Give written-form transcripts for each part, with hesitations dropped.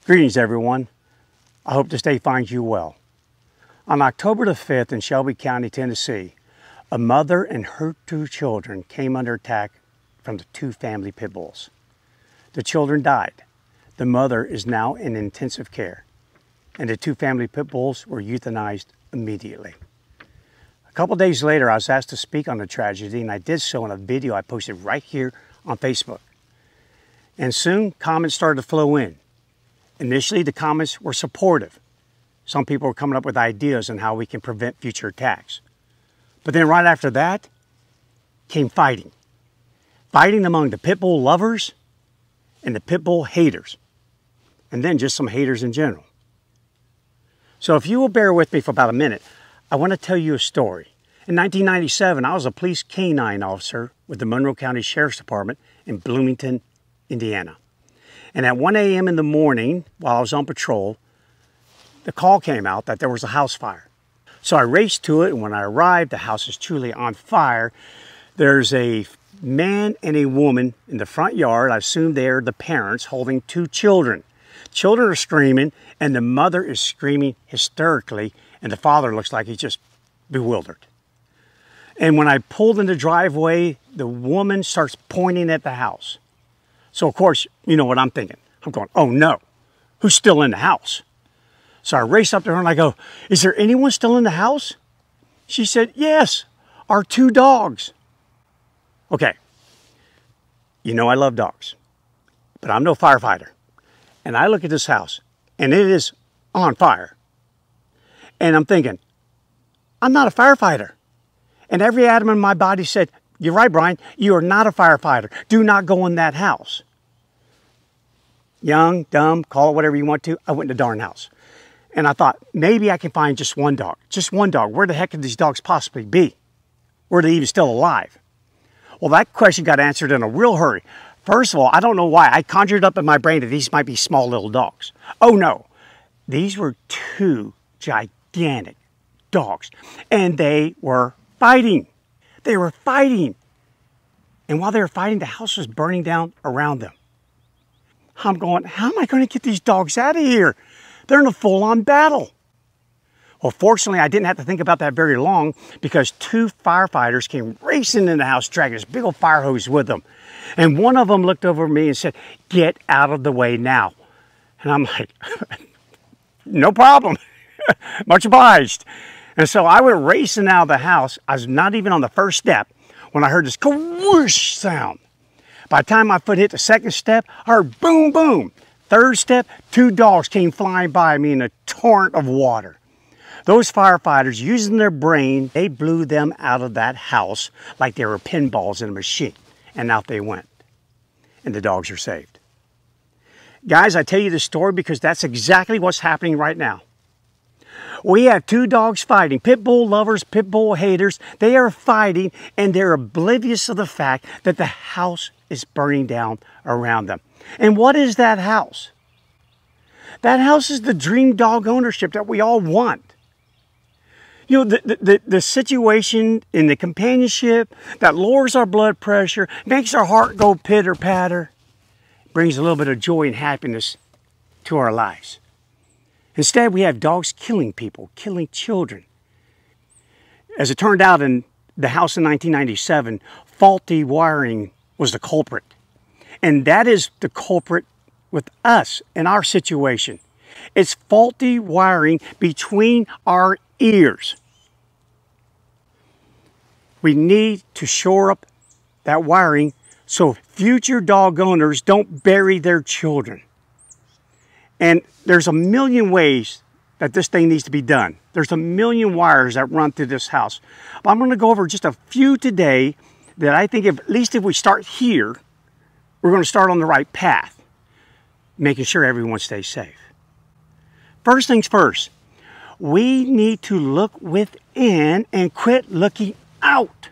Greetings everyone. I hope this day finds you well. On October the 5th in Shelby County, Tennessee, a mother and her two children came under attack from the two family pit bulls. The children died. The mother is now in intensive care, and the two family pit bulls were euthanized immediately. A couple days later, I was asked to speak on the tragedy, and I did so in a video I posted right here on Facebook. And soon, comments started to flow in. Initially, the comments were supportive. Some people were coming up with ideas on how we can prevent future attacks. But then right after that came fighting. Fighting among the pit bull lovers and the pit bull haters. And then just some haters in general. So if you will bear with me for about a minute, I want to tell you a story. In 1997, I was a police canine officer with the Monroe County Sheriff's Department in Bloomington, Indiana. And at 1 a.m. in the morning, while I was on patrol, the call came out that there was a house fire. So I raced to it, and when I arrived, the house is truly on fire. There's a man and a woman in the front yard. I assume they're the parents holding two children. Children are screaming, and the mother is screaming hysterically, and the father looks like he's just bewildered. And when I pulled in the driveway, the woman starts pointing at the house. So, of course, you know what I'm thinking. I'm going, oh no, who's still in the house? So I race up to her and I go, is there anyone still in the house? She said, yes, our two dogs. Okay, you know I love dogs, but I'm no firefighter. And I look at this house and it is on fire. And I'm thinking, I'm not a firefighter. And every atom in my body said, you're right, Bryan, you are not a firefighter. Do not go in that house. Young, dumb, call it whatever you want to. I went in the darn house. And I thought, maybe I can find just one dog. Just one dog. Where the heck could these dogs possibly be? Were they even still alive? Well, that question got answered in a real hurry. First of all, I don't know why. I conjured up in my brain that these might be small little dogs. Oh no, these were two gigantic dogs. And they were fighting. They were fighting. And while they were fighting, the house was burning down around them. I'm going, how am I going to get these dogs out of here? They're in a full-on battle. Well, fortunately, I didn't have to think about that very long because two firefighters came racing in the house, dragging this big old fire hose with them. And one of them looked over at me and said, get out of the way now. And I'm like, no problem. Much obliged. And so I went racing out of the house. I was not even on the first step when I heard this whoosh sound. By the time my foot hit the second step, I heard boom, boom. Third step, two dogs came flying by me in a torrent of water. Those firefighters, using their brain, they blew them out of that house like they were pinballs in a machine. And out they went. And the dogs are saved. Guys, I tell you this story because that's exactly what's happening right now. We have two dogs fighting, pit bull lovers, pit bull haters. They are fighting and they're oblivious of the fact that the house is burning down around them. And what is that house? That house is the dream dog ownership that we all want. You know, the situation in the companionship that lowers our blood pressure, makes our heart go pitter-patter, brings a little bit of joy and happiness to our lives. Instead, we have dogs killing people, killing children. As it turned out in the house in 1997, faulty wiring was the culprit. And that is the culprit with us in our situation. It's faulty wiring between our ears. We need to shore up that wiring so future dog owners don't bury their children. And there's a million ways that this thing needs to be done. There's a million wires that run through this house. But I'm going to go over just a few today that I think at least if we start here, we're going to start on the right path, making sure everyone stays safe. First things first, we need to look within and quit looking out.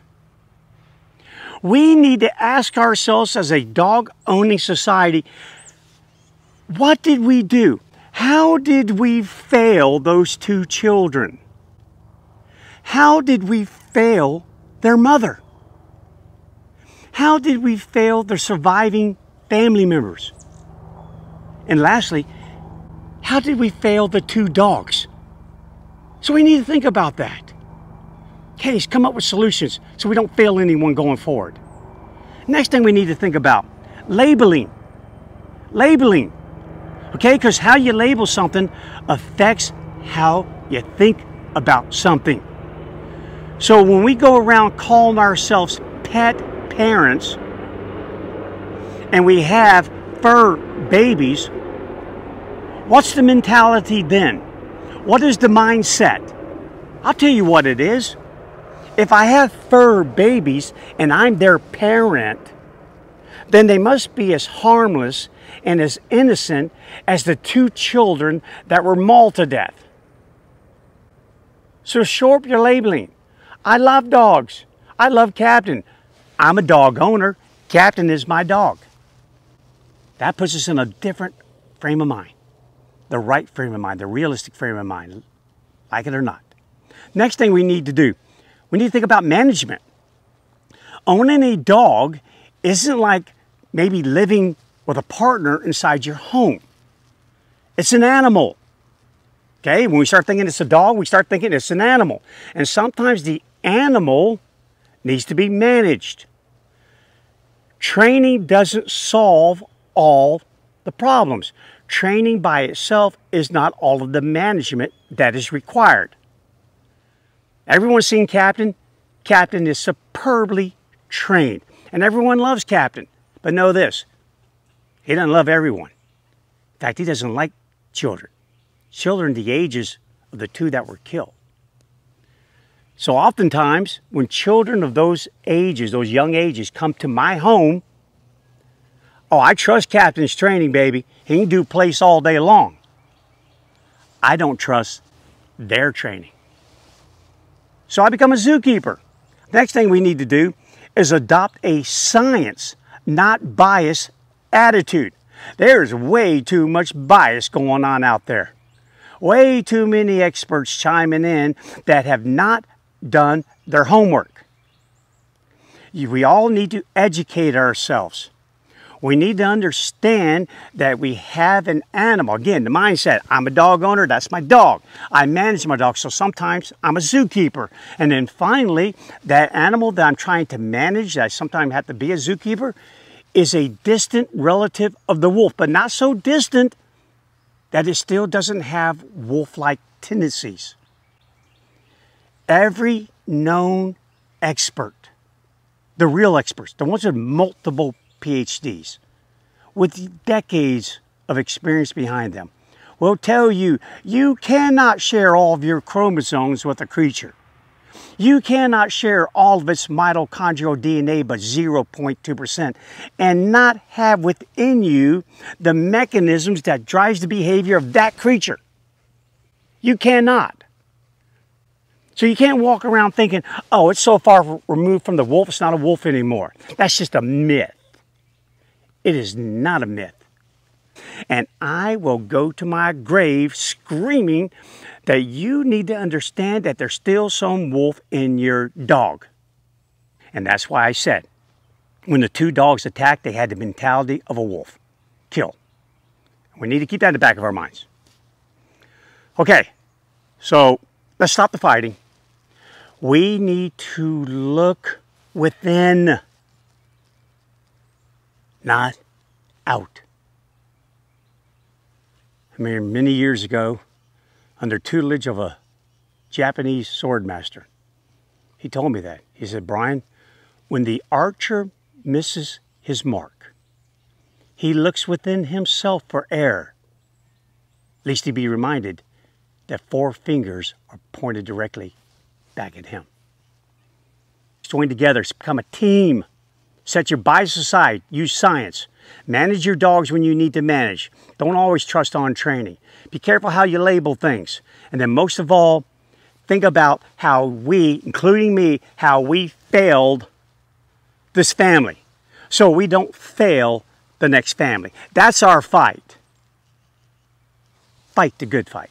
We need to ask ourselves as a dog-owning society, what did we do? How did we fail those two children? How did we fail their mother? How did we fail the surviving family members? And lastly, How did we fail the 2 dogs? So we need to think about that. Okay, come up with solutions so we don't fail anyone going forward. Next thing we need to think about, labeling. Labeling. Okay, because how you label something affects how you think about something. So when we go around calling ourselves pet parents and we have fur babies, what's the mentality then? What is the mindset? I'll tell you what it is. If I have fur babies and I'm their parent, then they must be as harmless and as innocent as the 2 children that were mauled to death. So shore up your labeling. I love dogs. I love Captain. I'm a dog owner. Captain is my dog. That puts us in a different frame of mind. The right frame of mind, the realistic frame of mind, like it or not. Next thing we need to do, we need to think about management. Owning a dog isn't like maybe living with a partner inside your home. It's an animal. Okay, when we start thinking it's a dog, we start thinking it's an animal. And sometimes the animal needs to be managed. Training doesn't solve all the problems. Training by itself is not all of the management that is required. Everyone's seen Captain. Captain is superbly trained. And everyone loves Captain. But know this, he doesn't love everyone. In fact, he doesn't like children. Children the ages of the 2 that were killed. So oftentimes, when children of those ages, those young ages, come to my home, oh, I trust Captain's training, baby. He can do place all day long. I don't trust their training. So I become a zookeeper. Next thing we need to do is adopt a science, not bias attitude. There's way too much bias going on out there. Way too many experts chiming in that have not done their homework. We all need to educate ourselves. We need to understand that we have an animal. Again, the mindset, I'm a dog owner, that's my dog. I manage my dog, so sometimes I'm a zookeeper. And then finally, that animal that I'm trying to manage, that I sometimes have to be a zookeeper, is a distant relative of the wolf, but not so distant that it still doesn't have wolf-like tendencies. Every known expert, the real experts, the ones with multiple PhDs, with decades of experience behind them, will tell you, you cannot share all of your chromosomes with a creature. You cannot share all of its mitochondrial DNA but 0.2% and not have within you the mechanisms that drives the behavior of that creature. You cannot. So you can't walk around thinking, oh, it's so far removed from the wolf, it's not a wolf anymore. That's just a myth. It is not a myth. And I will go to my grave screaming that you need to understand that there's still some wolf in your dog. And that's why I said, when the 2 dogs attacked, they had the mentality of a wolf. Kill. We need to keep that in the back of our minds. Okay, so let's stop the fighting. We need to look within, not out. I mean, many years ago, under tutelage of a Japanese swordmaster, he told me that. He said, Bryan, when the archer misses his mark, he looks within himself for error, lest he be reminded that 4 fingers are pointed directly back at him. Join together, become a team. Set your bias aside, use science. Manage your dogs when you need to manage. Don't always trust on training. Be careful how you label things. And then most of all, think about how we, including me, how we failed this family so we don't fail the next family. That's our fight. Fight the good fight.